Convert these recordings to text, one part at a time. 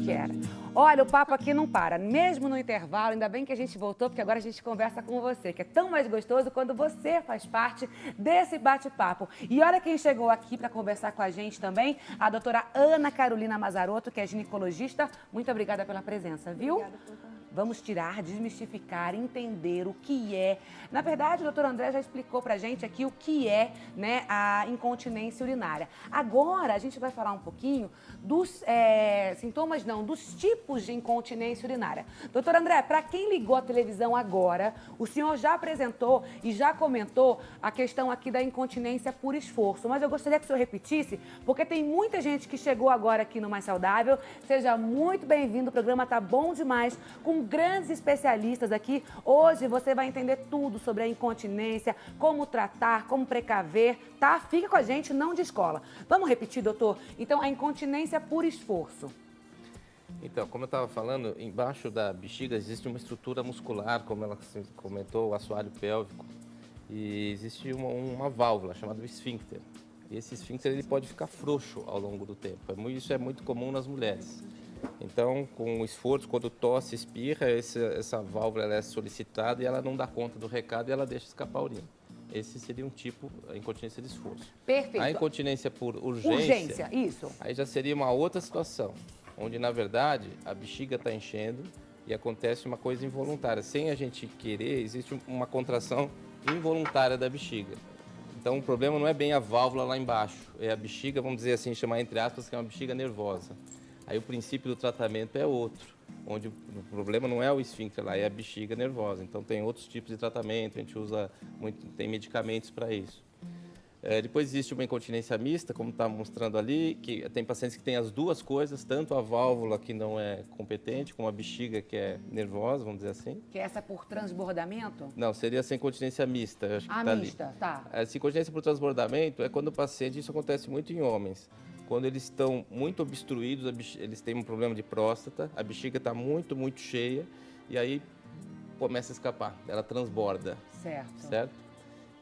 que era. Olha, o papo aqui não para, mesmo no intervalo, ainda bem que a gente voltou, porque agora a gente conversa com você, que é tão mais gostoso quando você faz parte desse bate-papo. E olha quem chegou aqui para conversar com a gente também, a doutora Ana Carolina Mazarotto, que é ginecologista. Muito obrigada pela presença, viu? Obrigada pelo convite. Vamos tirar, desmistificar, entender o que é. Na verdade, o doutor André já explicou pra gente aqui o que é, né, a incontinência urinária. Agora, a gente vai falar um pouquinho dos sintomas, não, dos tipos de incontinência urinária. Doutor André, para quem ligou a televisão agora, o senhor já apresentou e já comentou a questão aqui da incontinência por esforço, mas eu gostaria que o senhor repetisse, porque tem muita gente que chegou agora aqui no Mais Saudável. Seja muito bem-vindo, o programa tá bom demais, com grandes especialistas aqui. Hoje você vai entender tudo sobre a incontinência, como tratar, como precaver, tá? Fica com a gente, não descola. Vamos repetir, doutor? Então, a incontinência por esforço. Então, como eu estava falando, embaixo da bexiga existe uma estrutura muscular, como ela comentou, o assoalho pélvico, e existe uma válvula chamada esfíncter. E esse esfíncter ele pode ficar frouxo ao longo do tempo. Isso é muito comum nas mulheres. Então, com o esforço, quando tosse, espirra, essa válvula ela é solicitada e ela não dá conta do recado e ela deixa escapar a urina. Esse seria um tipo, a incontinência de esforço. Perfeito. A incontinência por urgência, Urgência, isso. Aí já seria uma outra situação, onde, na verdade, a bexiga está enchendo e acontece uma coisa involuntária. Sem a gente querer, existe uma contração involuntária da bexiga. Então, o problema não é bem a válvula lá embaixo, é a bexiga, vamos dizer assim, chamar entre aspas, que é uma bexiga nervosa. Aí o princípio do tratamento é outro, onde o problema não é o esfíncter lá, é a bexiga nervosa. Então tem outros tipos de tratamento, a gente usa muito, tem medicamentos para isso. Depois existe uma incontinência mista, como está mostrando ali, que tem pacientes que têm as duas coisas, tanto a válvula que não é competente, como a bexiga que é nervosa, vamos dizer assim. Que é essa por transbordamento? Não, seria essa incontinência mista, eu acho que Ah, tá mista, ali. tá. Essa incontinência por transbordamento é quando o paciente, isso acontece muito em homens, quando eles estão muito obstruídos, eles têm um problema de próstata, a bexiga está muito, muito cheia e aí começa a escapar, ela transborda. Certo?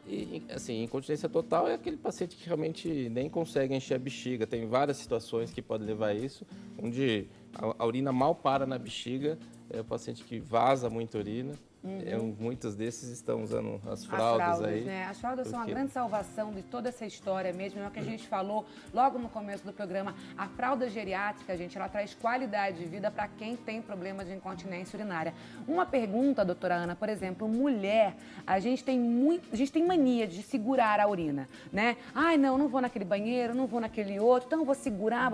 E, assim, incontinência total é aquele paciente que realmente nem consegue encher a bexiga. Tem várias situações que podem levar a isso, onde a urina mal para na bexiga, é o paciente que vaza muita urina. Muitos desses estão usando as fraldas aí. Né? As fraldas são a grande salvação de toda essa história mesmo. É o que a gente falou logo no começo do programa. A fralda geriátrica, gente, ela traz qualidade de vida para quem tem problemas de incontinência urinária. Uma pergunta, doutora Ana, por exemplo, mulher, a gente tem mania de segurar a urina, né? Ai, não vou naquele banheiro, não vou naquele outro, então vou segurar.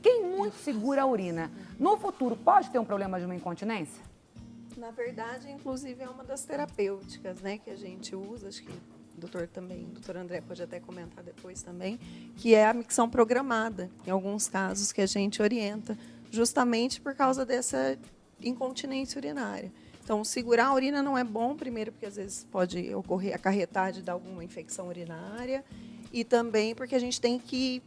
Quem muito segura a urina, no futuro pode ter um problema de uma incontinência? Na verdade, inclusive, é uma das terapêuticas, né, que a gente usa, acho que o doutor André pode até comentar depois também, que é a micção programada, em alguns casos que a gente orienta, justamente por causa dessa incontinência urinária. Então, segurar a urina não é bom, primeiro porque às vezes pode acarretar de dar alguma infecção urinária, e também porque a gente tem que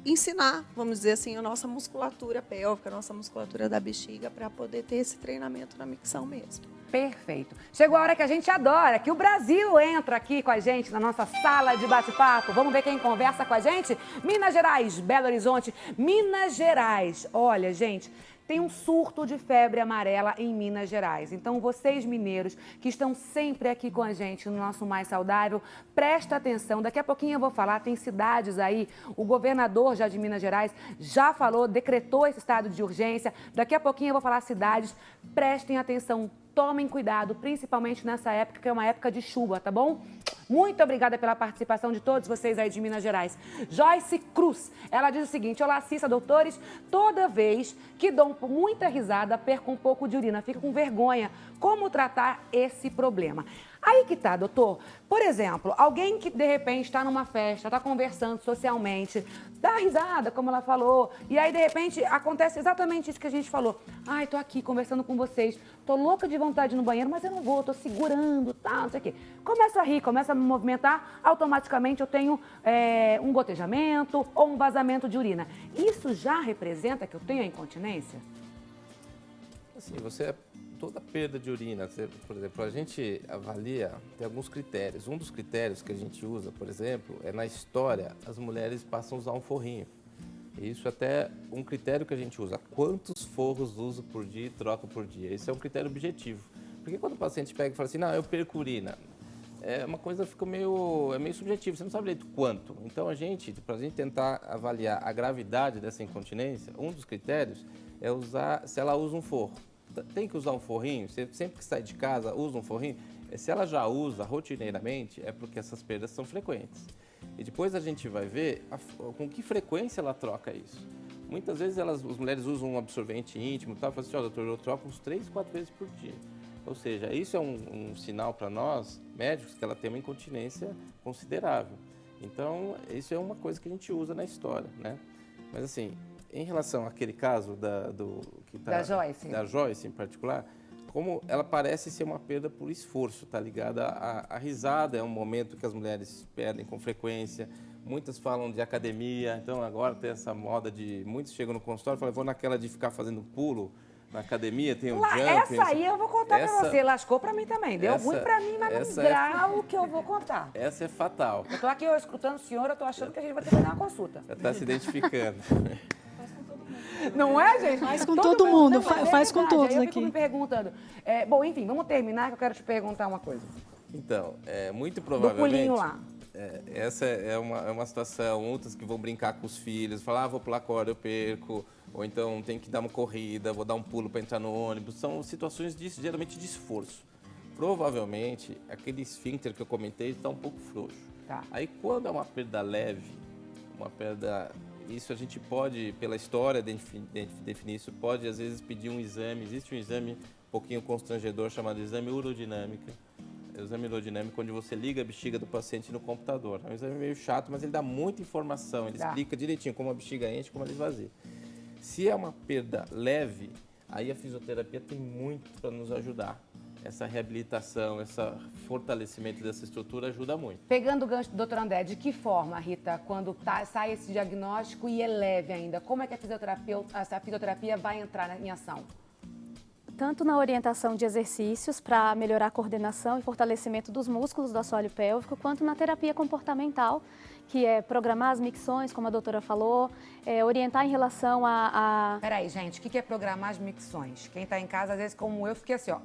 ensinar, vamos dizer assim, a nossa musculatura pélvica, a nossa musculatura da bexiga para poder ter esse treinamento na micção mesmo. Perfeito. Chegou a hora que a gente adora, que o Brasil entra aqui com a gente na nossa sala de bate-papo. Vamos ver quem conversa com a gente? Minas Gerais, Belo Horizonte, Minas Gerais. Olha, gente, tem um surto de febre amarela em Minas Gerais. Então, vocês mineiros que estão sempre aqui com a gente no nosso Mais Saudável, presta atenção. Daqui a pouquinho eu vou falar, tem cidades aí, o governador já de Minas Gerais já falou, decretou esse estado de urgência. Daqui a pouquinho eu vou falar cidades, prestem atenção. Tomem cuidado, principalmente nessa época, que é uma época de chuva, tá bom? Muito obrigada pela participação de todos vocês aí de Minas Gerais. Joyce Cruz, ela diz o seguinte: olá, Cissa, doutores, toda vez que dou muita risada, perco um pouco de urina, fico com vergonha. Como tratar esse problema? Aí que tá, doutor. Por exemplo, alguém que de repente está numa festa, está conversando socialmente, dá risada, como ela falou, e aí de repente acontece exatamente isso que a gente falou. Ai, tô aqui conversando com vocês, tô louca de vontade de ir no banheiro, mas eu não vou, tô segurando, tá, não sei o quê. Começa a rir, começa a me movimentar, automaticamente eu tenho um gotejamento ou um vazamento de urina. Isso já representa que eu tenho a incontinência? Assim, toda perda de urina, por exemplo, a gente avalia, tem alguns critérios. Um dos critérios que a gente usa, por exemplo, é na história, as mulheres passam a usar um forrinho. Isso até um critério que a gente usa. Quantos forros uso por dia e troco por dia? Esse é um critério objetivo. Porque quando o paciente pega e fala assim, não, eu perco urina, é uma coisa que fica meio subjetiva, você não sabe direito quanto. Então para a gente tentar avaliar a gravidade dessa incontinência, um dos critérios é usar, se ela usa um forro. Tem que usar um forrinho? Você sempre que sai de casa usa um forrinho? Se ela já usa rotineiramente, é porque essas perdas são frequentes. E depois a gente vai ver com que frequência ela troca isso. Muitas vezes as mulheres usam um absorvente íntimo e tal, falam assim, doutor, eu troco uns 3, 4 vezes por dia. Ou seja, isso é um sinal para nós, médicos, que ela tem uma incontinência considerável. Então, isso é uma coisa que a gente usa na história, né? Mas assim, em relação àquele caso da Joyce em particular, como ela parece ser uma perda por esforço, tá ligada à risada, é um momento que as mulheres perdem com frequência. Muitas falam de academia, então agora tem essa moda de... Muitos chegam no consultório e falam, vou naquela de ficar fazendo pulo na academia, tem um jumping. Essa aí eu vou contar pra você, lascou pra mim também. Deu ruim pra mim, mas no grau que eu vou contar. Essa é fatal. Eu tô aqui escutando o senhor, eu tô achando que a gente vai ter que fazer uma consulta. Já tá se identificando. Não é, gente? Faz com todo mundo, faz com todos aqui. Eu fico me perguntando. Bom, enfim, vamos terminar que eu quero te perguntar uma coisa. Então, muito provavelmente... Do pulinho lá. Essa é uma situação, outras que vão brincar com os filhos, falar, vou pular corda, eu perco, ou então tem que dar uma corrida, vou dar um pulo para entrar no ônibus. São situações geralmente de esforço. Provavelmente, aquele esfíncter que eu comentei está um pouco frouxo. Tá. Aí, quando é uma perda leve, uma perda... Isso a gente pode, pela história, definir isso, pode às vezes pedir um exame. Existe um exame um pouquinho constrangedor chamado exame urodinâmica. É o exame urodinâmico onde você liga a bexiga do paciente no computador. É um exame meio chato, mas ele dá muita informação. Ele explica direitinho como a bexiga enche e como ela esvazia. Se é uma perda leve, aí a fisioterapia tem muito para nos ajudar. Essa reabilitação, esse fortalecimento dessa estrutura ajuda muito. Pegando o gancho do Dr. André, de que forma, Rita, quando sai esse diagnóstico e é leve ainda, como é que a fisioterapia vai entrar em ação? Tanto na orientação de exercícios para melhorar a coordenação e fortalecimento dos músculos do assoalho pélvico, quanto na terapia comportamental, que é programar as micções, como a doutora falou, orientar em relação a... Peraí, gente, o que é programar as micções? Quem está em casa, às vezes, como eu, fiquei assim, ó.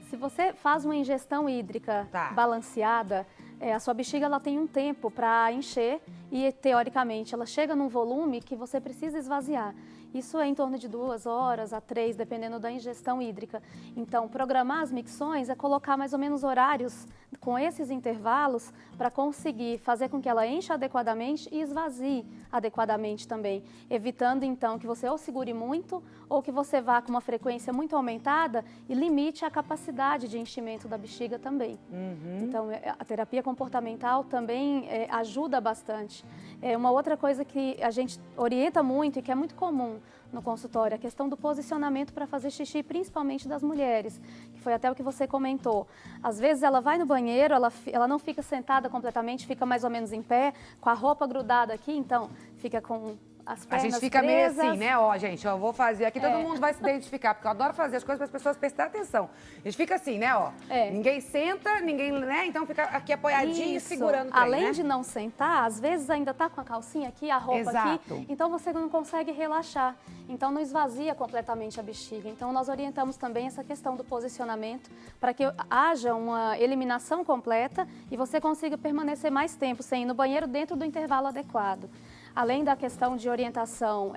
Se você faz uma ingestão hídrica balanceada, a sua bexiga ela tem um tempo para encher e, teoricamente, ela chega num volume que você precisa esvaziar. Isso é em torno de 2 horas a 3, dependendo da ingestão hídrica. Então, programar as micções é colocar mais ou menos horários com esses intervalos para conseguir fazer com que ela encha adequadamente e esvazie adequadamente também, evitando então que você ou segure muito ou que você vá com uma frequência muito aumentada e limite a capacidade de enchimento da bexiga também. Então, a terapia comportamental também ajuda bastante. Uma outra coisa que a gente orienta muito e que é muito comum no consultório, a questão do posicionamento para fazer xixi, principalmente das mulheres, que foi até o que você comentou. Às vezes ela vai no banheiro, ela não fica sentada completamente, fica mais ou menos em pé, com a roupa grudada aqui, então fica com as pernas A gente fica presas. meio assim, né? Ó, gente, eu vou fazer aqui, todo mundo vai se identificar, porque eu adoro fazer as coisas para as pessoas prestarem atenção. A gente fica assim, né, ó. Ninguém senta, ninguém, né? Então fica aqui apoiadinho, segurando o trem, Além né? de não sentar, às vezes ainda tá com a calcinha aqui, a roupa aqui, então você não consegue relaxar. Então não esvazia completamente a bexiga. Então nós orientamos também essa questão do posicionamento para que haja uma eliminação completa e você consiga permanecer mais tempo sem ir no banheiro dentro do intervalo adequado. Além da questão de orientação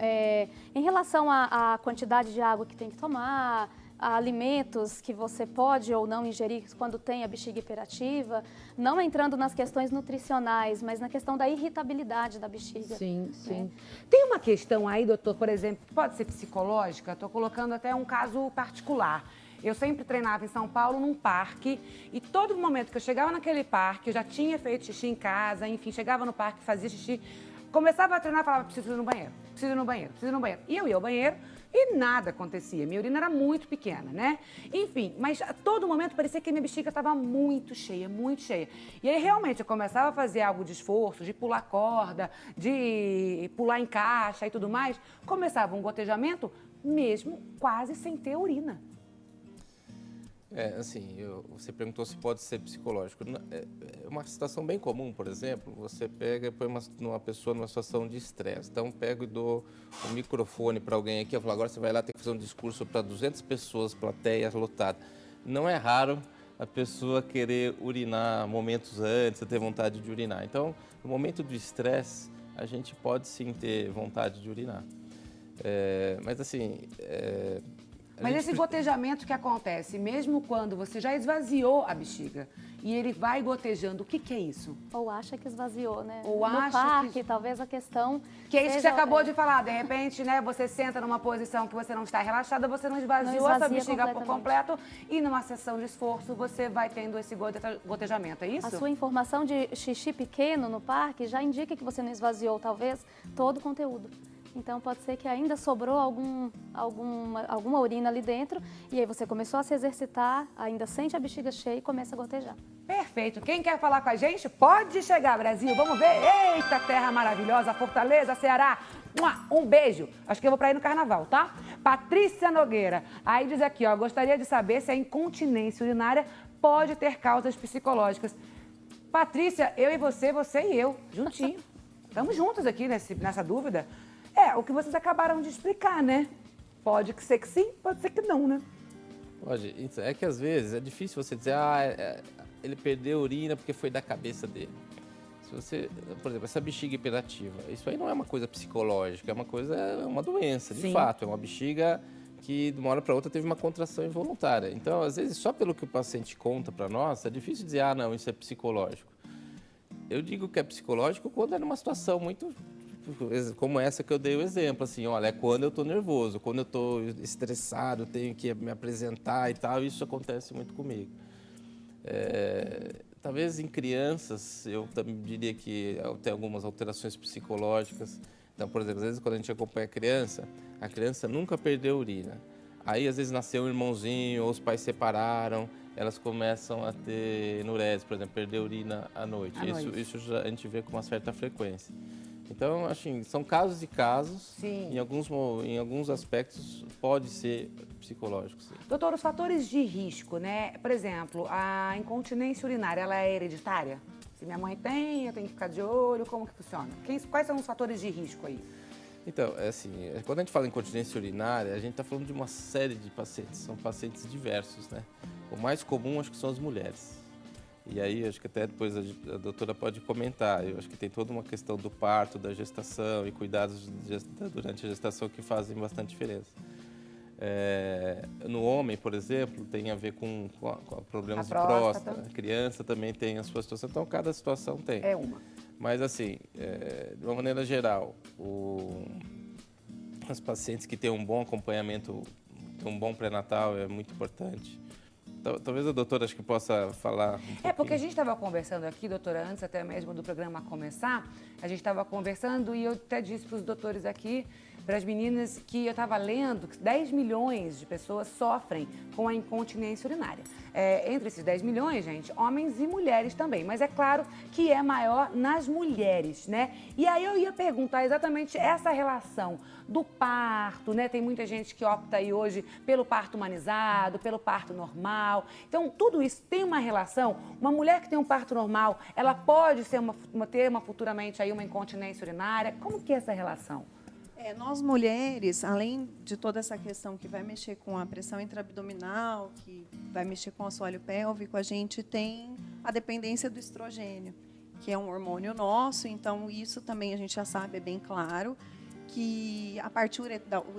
em relação à quantidade de água que tem que tomar, a alimentos que você pode ou não ingerir quando tem a bexiga hiperativa, não entrando nas questões nutricionais, mas na questão da irritabilidade da bexiga. Sim, sim. Tem uma questão aí, doutor, por exemplo, que pode ser psicológica, estou colocando até um caso particular. Eu sempre treinava em São Paulo, num parque, e todo momento que eu chegava naquele parque, eu já tinha feito xixi em casa, enfim, chegava no parque, fazia xixi, começava a treinar e falava, preciso ir no banheiro, preciso ir no banheiro, preciso ir no banheiro. E eu ia ao banheiro e nada acontecia. Minha urina era muito pequena, né? Enfim, mas a todo momento parecia que minha bexiga estava muito cheia, muito cheia. E aí, realmente, eu começava a fazer algo de esforço, de pular corda, de pular em caixa e tudo mais. Começava um gotejamento, mesmo quase sem ter urina. Assim, você perguntou se pode ser psicológico. É uma situação bem comum, por exemplo, você pega e põe uma pessoa numa situação de estresse. Então, pego e dou um microfone para alguém aqui, eu falo, agora você vai lá, tem que fazer um discurso para 200 pessoas, plateia lotada. Não é raro a pessoa querer urinar momentos antes, ter vontade de urinar. Então, no momento do estresse, a gente pode sim ter vontade de urinar. Mas assim... Mas esse gotejamento que acontece, mesmo quando você já esvaziou a bexiga e ele vai gotejando, o que é isso? Ou acha que esvaziou, né? Ou no acha parque, talvez a questão... Que é isso que você acabou de falar. De repente, né, você senta numa posição que você não está relaxada, você não esvaziou a sua bexiga por completo e numa sessão de esforço você vai tendo esse gotejamento, é isso? A sua informação de xixi pequeno no parque já indica que você não esvaziou, talvez, todo o conteúdo. Então, pode ser que ainda sobrou alguma urina ali dentro e aí você começou a se exercitar, ainda sente a bexiga cheia e começa a gotejar. Perfeito. Quem quer falar com a gente, pode chegar, Brasil. Vamos ver. Eita, terra maravilhosa, Fortaleza, Ceará. Um beijo. Acho que eu vou para ir no carnaval, tá? Patrícia Nogueira. Aí diz aqui, ó, gostaria de saber se a incontinência urinária pode ter causas psicológicas. Patrícia, eu e você e eu, juntinho. Estamos juntos aqui nessa dúvida. O que vocês acabaram de explicar, né? Pode ser que sim, pode ser que não, né? Pode. É que às vezes é difícil você dizer, ele perdeu urina porque foi da cabeça dele. Se você, por exemplo, essa bexiga hiperativa, isso aí não é uma coisa psicológica, é uma doença, de fato. É uma bexiga que de uma hora para outra teve uma contração involuntária. Então, às vezes, só pelo que o paciente conta para nós, é difícil dizer, não, isso é psicológico. Eu digo que é psicológico quando é numa situação muito... como essa que eu dei o exemplo, assim, olha, é quando eu estou nervoso, quando eu estou estressado, tenho que me apresentar e tal, isso acontece muito comigo. Talvez em crianças, eu também diria que tem algumas alterações psicológicas. Então, por exemplo, às vezes quando a gente acompanha a criança nunca perdeu urina. Aí, às vezes, nasceu um irmãozinho, ou os pais separaram, elas começam a ter enurese, por exemplo, perder urina à noite. Isso já a gente vê com uma certa frequência. Então, assim, são casos e casos. Sim. Em alguns aspectos pode ser psicológico, sim. Doutor, os fatores de risco, né? Por exemplo, a incontinência urinária, ela é hereditária? Se minha mãe tem, eu tenho que ficar de olho, como que funciona? Quais são os fatores de risco aí? Então, quando a gente fala em incontinência urinária, a gente está falando de uma série de pacientes, são pacientes diversos, né? O mais comum, acho que são as mulheres. E aí, acho que até depois a doutora pode comentar. Eu acho que tem toda uma questão do parto, da gestação e cuidados durante a gestação que fazem bastante diferença. No homem, por exemplo, tem a ver com problemas de próstata. A criança também tem a sua situação. Então, cada situação tem. É uma. Mas, assim, de uma maneira geral, as pacientes que têm um bom acompanhamento, um bom pré-natal é muito importante. Talvez a doutora acho que possa falar um pouquinho. Porque a gente estava conversando aqui, doutora, antes até mesmo do programa começar, a gente estava conversando e eu até disse para os doutores aqui, para as meninas, que eu estava lendo que 10 milhões de pessoas sofrem com a incontinência urinária. Entre esses 10 milhões, gente, homens e mulheres também, mas é claro que é maior nas mulheres, né? E aí eu ia perguntar exatamente essa relação do parto, né? Tem muita gente que opta aí hoje pelo parto humanizado, pelo parto normal. Então, tudo isso tem uma relação. Uma mulher que tem um parto normal, ela pode ter futuramente aí uma incontinência urinária. Como que é essa relação? Nós mulheres, além de toda essa questão que vai mexer com a pressão intraabdominal, que vai mexer com o assoalho pélvico, a gente tem a dependência do estrogênio, que é um hormônio nosso, então isso também a gente já sabe, é bem claro, que a parte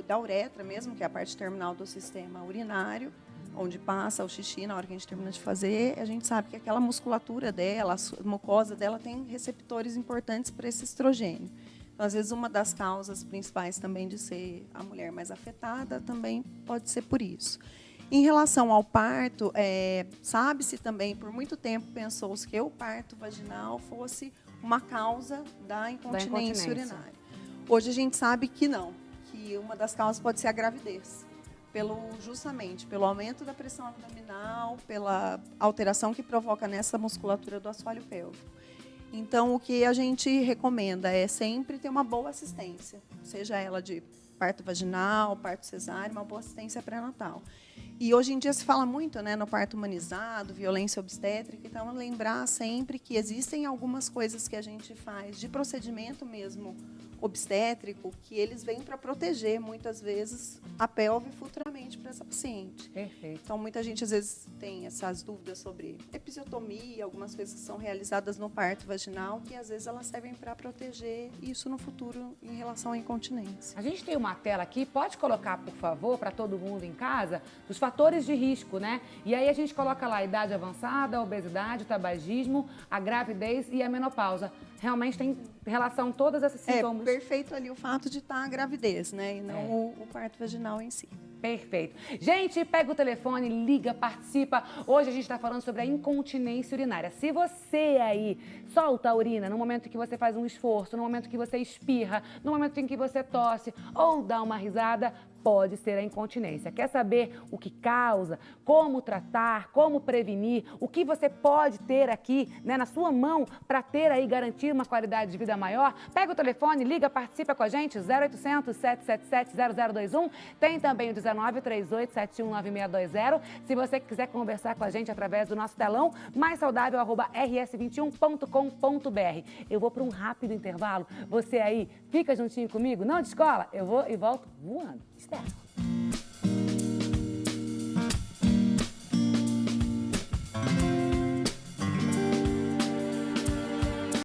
da uretra mesmo, que é a parte terminal do sistema urinário, onde passa o xixi na hora que a gente termina de fazer, a gente sabe que aquela musculatura dela, a mucosa dela tem receptores importantes para esse estrogênio. Então, às vezes, uma das causas principais também de ser a mulher mais afetada também pode ser por isso. Em relação ao parto, sabe-se também, por muito tempo pensou-se que o parto vaginal fosse uma causa da incontinência urinária. Hoje a gente sabe que não, que uma das causas pode ser a gravidez, justamente pelo aumento da pressão abdominal, pela alteração que provoca nessa musculatura do assoalho pélvico. Então, o que a gente recomenda é sempre ter uma boa assistência, seja ela de parto vaginal, parto cesáreo, uma boa assistência pré-natal. E hoje em dia se fala muito, né, no parto humanizado, violência obstétrica, então lembrar sempre que existem algumas coisas que a gente faz de procedimento mesmo obstétrico, que eles vêm para proteger, muitas vezes, a pelve futuramente para essa paciente. Perfeito. Então, muita gente, às vezes, tem essas dúvidas sobre episiotomia, algumas coisas que são realizadas no parto vaginal, que, às vezes, elas servem para proteger isso no futuro em relação à incontinência. A gente tem uma tela aqui, pode colocar, por favor, para todo mundo em casa, dos fatores de risco, né? E aí a gente coloca lá a idade avançada, a obesidade, o tabagismo, a gravidez e a menopausa. Realmente tem relação todos esses sintomas. É perfeito ali o fato de estar a gravidez, né? E não o parto vaginal em si. Perfeito. Gente, pega o telefone, liga, participa. Hoje a gente está falando sobre a incontinência urinária. Se você aí solta a urina no momento que você faz um esforço, no momento que você espirra, no momento em que você tosse ou dá uma risada, pode ser a incontinência. Quer saber o que causa, como tratar, como prevenir, o que você pode ter aqui, né, na sua mão para ter aí, garantir uma qualidade de vida maior? Pega o telefone, liga, participa com a gente, 0800 777 0021. Tem também o 1938719620. Se você quiser conversar com a gente através do nosso telão, maissaudável@rs21.com.br. Eu vou para um rápido intervalo. Você aí, fica juntinho comigo, não descola. Eu vou e volto voando. Espera.